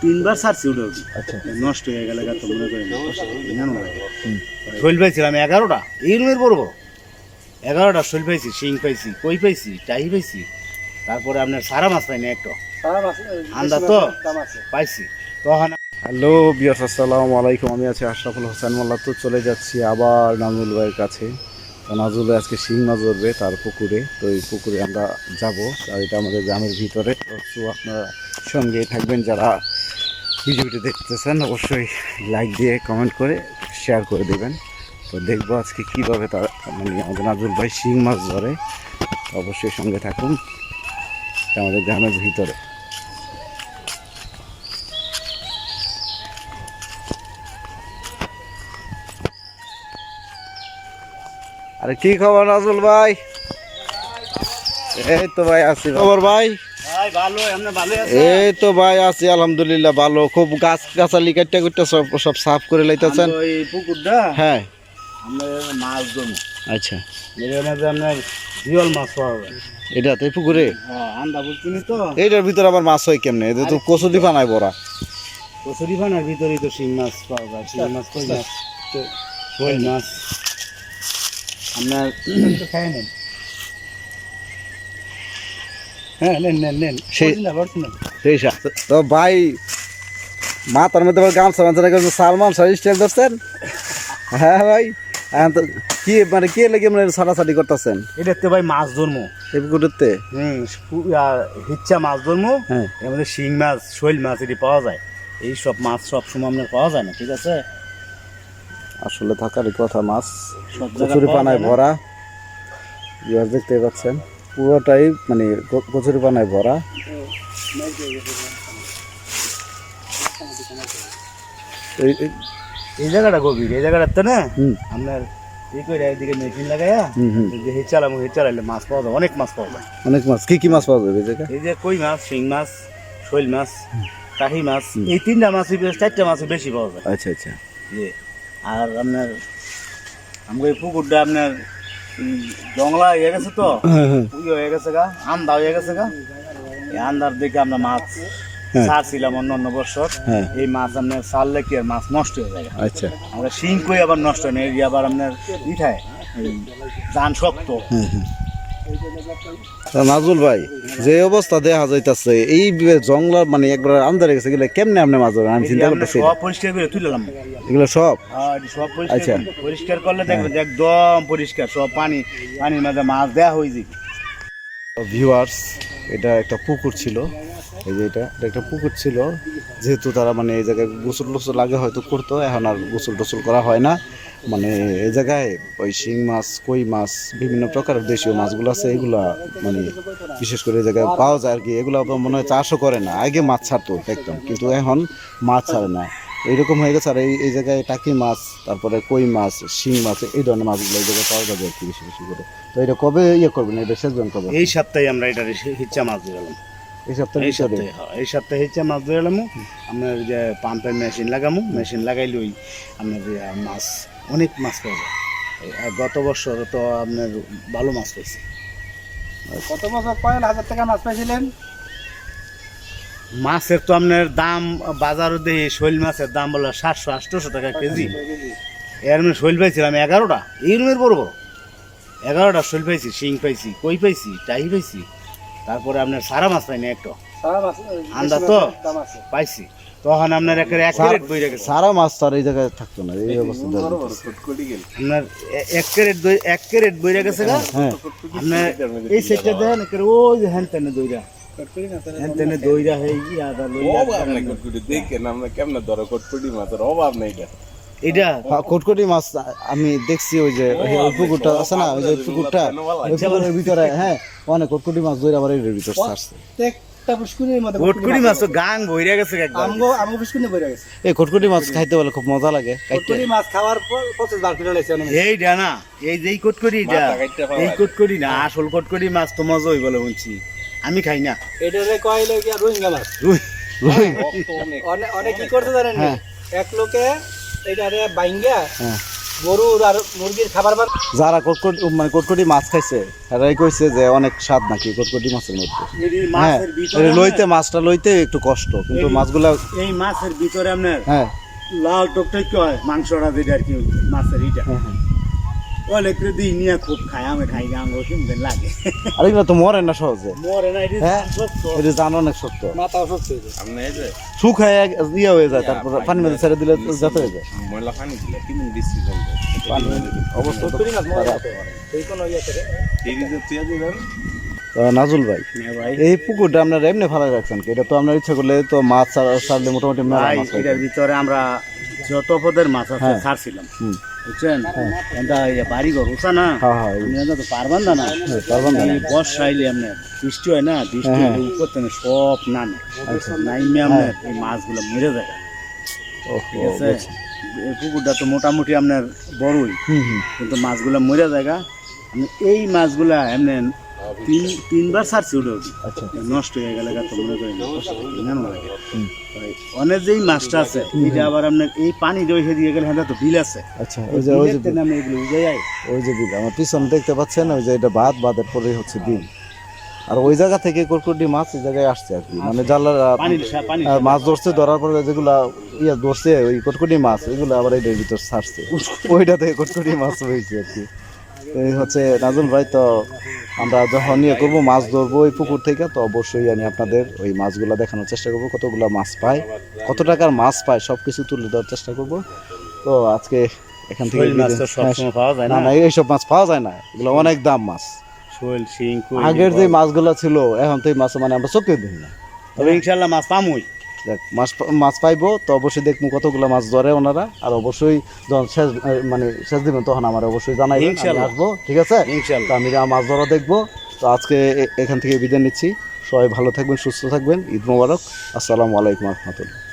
তিনবার ছাড়ছি ওটা। আচ্ছা নষ্ট হয়ে গেলে তো মনে করেন শৈল পাইছিলাম 11টা এই রুমের বড় বড় 11টা শৈল পাইছি, শিং পাইছি, কই পাইছি, টাই পাইছি। তারপরে আপনার সারা মাছ পাইনি একটা আন্দা তো পাইছি তখন। হ্যালো বিয়াস, আসসালামু আলাইকুম। আমি আছি আশরাফুল হোসেন মোল্লা। তো চলে যাচ্ছি আবার নাজমুল ভাইয়ের কাছে। তো নাজমুল ভাই আজকে শিং মাছ ধরবে তার পুকুরে। তো এই পুকুরে আমরা যাব, আর এটা আমাদের গ্রামের ভিতরে। তো আপনারা সঙ্গে থাকবেন, যারা ভিডিওটি দেখতেছেন অবশ্যই লাইক দিয়ে কমেন্ট করে শেয়ার করে দেবেন। তো দেখবো আজকে কীভাবে তার মানে আমাদের নাজমুল ভাই শিং মাছ ধরে। অবশ্যই সঙ্গে থাকুন, এটা আমাদের গ্রামের ভিতরে। আরে কি খবর নাজমুল ভাই? এই তো ভাই আছি। খবর ভাই? এই তো ভাই আছি আলহামদুলিল্লাহ ভালো। খুব গাছ গাছালি কাটতে কুটতে সব সাফ করে লাইতেছেন? পুকুরটা হ্যাঁ মাছ জমি। আচ্ছা, আপনার জিওল মাছ পাওয়া যায় এটাতে পুকুরে? আন্দা বুঝছিনি তো। এইটার ভিতরে আবার মাছ হয় কেমনে? এটা তো কচুরি পানায় ভরা। কচুরি পানার ভিতরেই তো শিং মাছ পাওয়া যায়। শিং মাছ, কই মাছ, শোল মাছ আপনার খাই নেন। হ্যাঁ নেন নেন নেন। সেই তো ভাই মাথার মধ্যে গামছা মাছ সালমান স্টাইল ধরছেন? হ্যাঁ ভাই, কি মানে কে লেগে মানে ছাড়াছাড়ি করতেছেন? এটাতে ভাই মাছ ধরমো এই পুকুরেতে। হিচ্ছা মাছ ধরমো। হ্যাঁ, এর মধ্যে শিং মাছ, শৈল মাছ এটি পাওয়া যায়। এই সব মাছ সব সময় আপনার পাওয়া যায় না, ঠিক আছে? আসলে থাকারই কথা। মাছ সব কচুরি পানায় ভরা, ইয়ার দেখতে পাচ্ছেন পুরোটাই মানে কচুরি পানায় ভরা। এই জায়গাটা গভীর, এই জায়গাটাতে না আপনার এই করে এদিকে মেশিন লাগাইয়া হিচালাম, হিচালাইলে মাছ পাওয়া যায়, অনেক মাছ পাওয়া যায়। অনেক মাছ কি কি মাছ পাওয়া যাবে এই জায়গায়? এই যে কই মাছ, শিং মাছ, শৈল মাছ, কাহি মাছ, এই তিনটা মাছই, চারটা মাছই বেশি পাওয়া যায়। আচ্ছা আচ্ছা। আর আপনার আমাকে এই পুকুরটা আপনার জংলা হয়ে গেছে তো, হয়ে গেছে গা, আন্দা হয়ে গেছে গা। এই আন্দার দিকে আমরা মাছ ছাড়ছিলাম অন্য বছর। এই মাছ আপনার ছাড়লে কি আর মাছ নষ্ট হয়ে যায়। আচ্ছা, আমরা শিং কই আবার নষ্ট নেই, আবার আপনার ইঠায় জান শক্ত। নাজমুল ভাই, যে অবস্থা দেখা যাইতেছে এই জংলা মানে একবার আন্দারে গেছে, গেলে কেমনে আপনি মাছ ধরেন? আমি চিন্তা করতেছি সব পরিষ্কার করে তুললাম এগুলো সব। সব পরিষ্কার করলে দেখবেন একদম পরিষ্কার সব পানির মাঝে মাছ দেওয়া হয়ে যায়। ভিউয়ার্স, এটা একটা পুকুর ছিল। এই যে এটা একটা পুকুর ছিল, যেহেতু তারা মানে এই জায়গায় গোসল টোসল আগে হয়তো করতো, এখন আর গোসল টোসল করা হয় না। মানে এই জায়গায় ওই শিং মাছ, কই মাছ, বিভিন্ন প্রকারের দেশীয় মাছগুলো আছে, এগুলা মানে বিশেষ করে এই জায়গায় পাওয়া যায় আর কি। এগুলো মনে হয় চাষও করে না, আগে মাছ ছাড়তো একদম, কিন্তু এখন মাছ ছাড়ে না, এইরকম হয়ে গেছে। আর এই জায়গায় টাকি মাছ, তারপরে কই মাছ, শিং মাছ, এই ধরনের মাছগুলো এই জায়গায় পাওয়া যাবে আর কি বেশি বেশি করে। তো এটা কবে করবেন? এটা সেজন কবে? এই সপ্তাহে আমরা এটা হিচ্ছা মাছ ধরে গেলাম। এই সপ্তাহে এই সপ্তাহে হিচ্ছা মাছ ধরে গেলাম। আপনার যে পাম্পের মেশিন লাগামো, মেশিন লাগাইলেই আপনার যে মাছ, অনেক মাছ পাওয়া যায়। গত বছর তো আপনার ভালো মাছ পাইছি। কত বছর কয়েক হাজার টাকা মাছ পাইছিলেন? মাছের তো আপনার দাম বাজারে দিয়ে শৈল মাছের দাম বলে 700-800 টাকা কেজি। এর মানে শৈল পাইছিলাম 11টা এই রুমের বড় বড় 11টা শৈল পাইছি, শিং পাইছি, কই পাইছি, টাই পাইছি। তারপরে আপনার সারা মাছ পাইনি একটা আন্দা তো পাইছি। তখন আপনার এক ক্যারেট বই রেখেছে সারা মাছ তার এই জায়গায় থাকতো না, এই অবস্থা আপনার এক ক্যারেট বই রেখেছে গা। আপনার এই সেটটা দেখেন ওই যে হ্যান তেনে দইরা দইরা হয়ে গিয়ে আদা এটা কটকটি মাছ আমি দেখছি। ওই যে পুকুরটা আছে না, ওই যে পুকুরটা, ওই পুকুরের ভিতরে হ্যাঁ অনেক কটকটি মাছ ধরে আবার এর ভিতর ছাড়ছে। কটকটি মাছ তো গাং বইরা গেছে একদম। এই কটকটি মাছ খাইতে বলে খুব মজা লাগে। মাছ খাওয়ার পর এই ডানা এই যে কটকটিটা, এই কটকটি না আসল কটকটি মাছ তো মজা হই বলে শুনছি, আমি খাই না। এটারে কইলে কি রোহিঙ্গা মাছ। অনেক কি করতে জানেন? এক লোকে এটারে বাইঙ্গা গরুর আর মুরগির খাবার বার যারা কটকটি মাছ খাইছে তারাই কইছে যে অনেক স্বাদ নাকি কটকটি মাছের মধ্যে। এই হ্যাঁ মাছের ভিতরে লইতে মাছটা লইতে একটু কষ্ট, কিন্তু মাছগুলা এই মাছের ভিতরে আপনার হ্যাঁ লাল টকটক হয় মাংসটা যেটা আর কি মাছের এটা অনেক দিই নিয়ে খুব খাই, আমি খাই গাঙ্গ শুনতে লাগে। আর এগুলো তো মরে না সহজে, মরে না এটা হ্যাঁ সত্য। এটা জানো অনেক সত্য, মাথা অসুস্থ হয়ে যায়। আপনি এই যে শুকায় ইয়ে হয়ে যায়, তারপর পানি মধ্যে ছেড়ে দিলে যাতে হয়ে যায়। ময়লা পানি দিলে কিমন বেশি জমবে অবস্থা তো সত্যি মাছ মরে খারাপ। যেতে পারে। সেই কোনো ইয়ে করে ফ্রিজে তুই দিবেন নাজুল ভাই, হ্যাঁ ভাই, এই পুকুরটা আপনারা এমনি ফালাই রাখছেন কি? এটা তো আপনার ইচ্ছা করলে তো মাছ ছাড়লে মোটামুটি মেলা ভাই মাছ পাইতেন। এটার ভিতরে আমরা যত পদের মাছ আছে হ্যাঁ। ছাড়ছিলাম, হুম। বুঝছেন? এটা এই যে বাড়ি ঘর উঠা না, হ্যাঁ হ্যাঁ এটা তো পারবেন না। পারবেন না। এই বর্ষা আইলে আপনার বৃষ্টি হয় না, বৃষ্টি হ্যাঁ। হলে উপর থেকে সব নামে, নাইমে আপনার এই মাছগুলো মরে যায়, ওহ, ঠিক আছে? এই পুকুরটা তো মোটামুটি আপনার বড়ই, হুম হুম কিন্তু মাছগুলো মরে যায়। আমি এই মাছগুলা এমনি তিনবার ছাড়ছি উঠে আচ্ছা নষ্ট হয়ে গেলে তো মনে করি না লাগে। অনেক যেই মাছটা আছে এটা আবার আপনার এই পানি রয়ে দিয়ে গেলে হ্যাঁ তো বিল আছে, আচ্ছা ওই যে নামে এগুলো উঠে যায়। ওই যে বিল আমার পিছনে দেখতে পাচ্ছেন, ওই যে এটা বাঁধের পরে হচ্ছে বিল, আর ওই জায়গা থেকে কটকটি মাছ এই জায়গায় আসছে আর কি, মানে জালারা পানি মাছ ধরছে, ধরার পরে যেগুলা ধরছে ওই কটকটি মাছ, এগুলো আবার এটার ভিতর ছাড়ছে, ওইটা থেকে কটকটি মাছ হয়েছে আর কি। তো এই হচ্ছে নাজুল ভাই, তো আমরা যখন ইয়ে করবো মাছ ধরবো ওই পুকুর থেকে, তো অবশ্যই আমি আপনাদের ওই মাছগুলো দেখানোর চেষ্টা করবো, কতগুলো মাছ পায়, কত টাকার মাছ পায়, সব কিছু তুলে দেওয়ার চেষ্টা করব। তো আজকে এখান থেকে শোল মাছ তো সবসময় পাওয়া যায় না না, না এইসব মাছ পাওয়া যায় না, এগুলো অনেক দাম মাছ। শোল শিং কই আগের যে মাছগুলো ছিল এখন তো এই মাছ মানে আমরা চোখে দেখি না। তবে ইনশাআল্লাহ মাছ পামুই। দেখ মাছ পাইবো তো অবশ্যই দেখবো কতগুলো মাছ ধরে ওনারা, আর অবশ্যই যখন শেষ দিবেন তখন আমার অবশ্যই জানাই, ইনশাআল্লাহ। আসবো, ঠিক আছে? ইনশাআল্লাহ। তো আমি মাছ ধরা দেখবো। তো আজকে এখান থেকে বিদায় নিচ্ছি, সবাই ভালো থাকবেন, সুস্থ থাকবেন, ঈদ মোবারক, আসসালামু আলাইকুম রহমতুল্লাহ।